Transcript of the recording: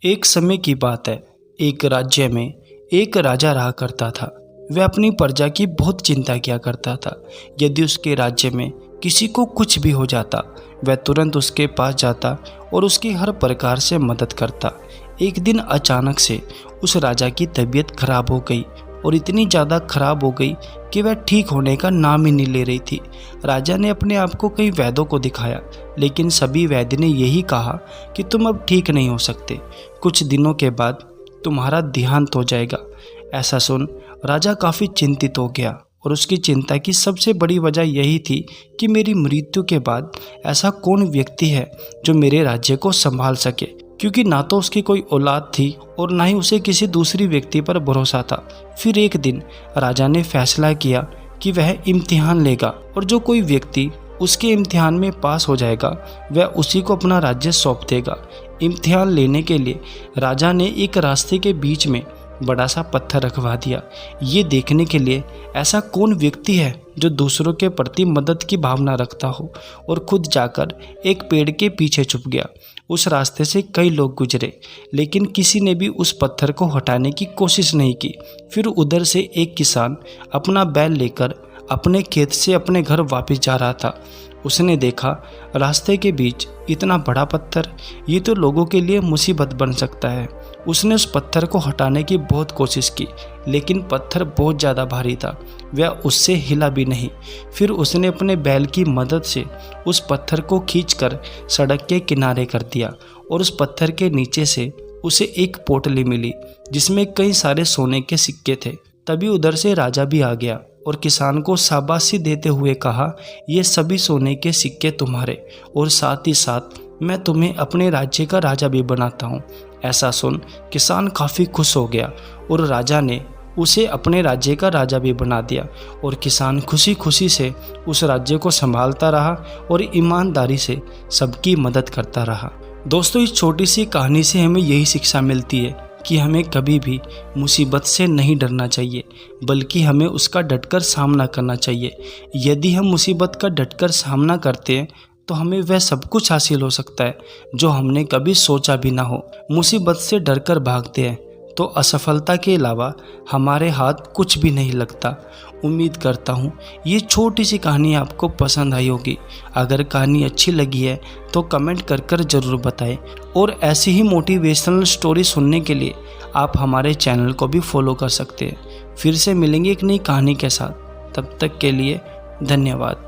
एक समय की बात है। एक राज्य में एक राजा रहा करता था। वह अपनी प्रजा की बहुत चिंता किया करता था। यदि उसके राज्य में किसी को कुछ भी हो जाता, वह तुरंत उसके पास जाता और उसकी हर प्रकार से मदद करता। एक दिन अचानक से उस राजा की तबीयत खराब हो गई और इतनी ज़्यादा खराब हो गई कि वह ठीक होने का नाम ही नहीं ले रही थी। राजा ने अपने आप को कई वैद्यों को दिखाया, लेकिन सभी वैद्य ने यही कहा कि तुम अब ठीक नहीं हो सकते, कुछ दिनों के बाद तुम्हारा देहांत हो जाएगा। ऐसा सुन राजा काफ़ी चिंतित हो गया और उसकी चिंता की सबसे बड़ी वजह यही थी कि मेरी मृत्यु के बाद ऐसा कौन व्यक्ति है जो मेरे राज्य को संभाल सके, क्योंकि ना तो उसकी कोई औलाद थी और ना ही उसे किसी दूसरी व्यक्ति पर भरोसा था। फिर एक दिन राजा ने फैसला किया कि वह इम्तिहान लेगा और जो कोई व्यक्ति उसके इम्तिहान में पास हो जाएगा वह उसी को अपना राज्य सौंप देगा। इम्तिहान लेने के लिए राजा ने एक रास्ते के बीच में बड़ा सा पत्थर रखवा दिया, ये देखने के लिए ऐसा कौन व्यक्ति है जो दूसरों के प्रति मदद की भावना रखता हो, और खुद जाकर एक पेड़ के पीछे छुप गया। उस रास्ते से कई लोग गुजरे, लेकिन किसी ने भी उस पत्थर को हटाने की कोशिश नहीं की। फिर उधर से एक किसान अपना बैल लेकर अपने खेत से अपने घर वापस जा रहा था। उसने देखा रास्ते के बीच इतना बड़ा पत्थर, ये तो लोगों के लिए मुसीबत बन सकता है। उसने उस पत्थर को हटाने की बहुत कोशिश की, लेकिन पत्थर बहुत ज़्यादा भारी था, वह उससे हिला भी नहीं। फिर उसने अपने बैल की मदद से उस पत्थर को खींचकर सड़क के किनारे कर दिया और उस पत्थर के नीचे से उसे एक पोटली मिली जिसमें कई सारे सोने के सिक्के थे। तभी उधर से राजा भी आ गया और किसान को शाबाशी देते हुए कहा, ये सभी सोने के सिक्के तुम्हारे, और साथ ही साथ मैं तुम्हें अपने राज्य का राजा भी बनाता हूँ। ऐसा सुन किसान काफ़ी खुश हो गया और राजा ने उसे अपने राज्य का राजा भी बना दिया, और किसान खुशी खुशी से उस राज्य को संभालता रहा और ईमानदारी से सबकी मदद करता रहा। दोस्तों, इस छोटी सी कहानी से हमें यही शिक्षा मिलती है कि हमें कभी भी मुसीबत से नहीं डरना चाहिए, बल्कि हमें उसका डटकर सामना करना चाहिए। यदि हम मुसीबत का डटकर सामना करते हैं तो हमें वह सब कुछ हासिल हो सकता है जो हमने कभी सोचा भी ना हो। मुसीबत से डरकर भागते हैं तो असफलता के अलावा हमारे हाथ कुछ भी नहीं लगता। उम्मीद करता हूँ ये छोटी सी कहानी आपको पसंद आई होगी। अगर कहानी अच्छी लगी है तो कमेंट कर ज़रूर बताएं, और ऐसी ही मोटिवेशनल स्टोरी सुनने के लिए आप हमारे चैनल को भी फॉलो कर सकते हैं। फिर से मिलेंगे एक नई कहानी के साथ, तब तक के लिए धन्यवाद।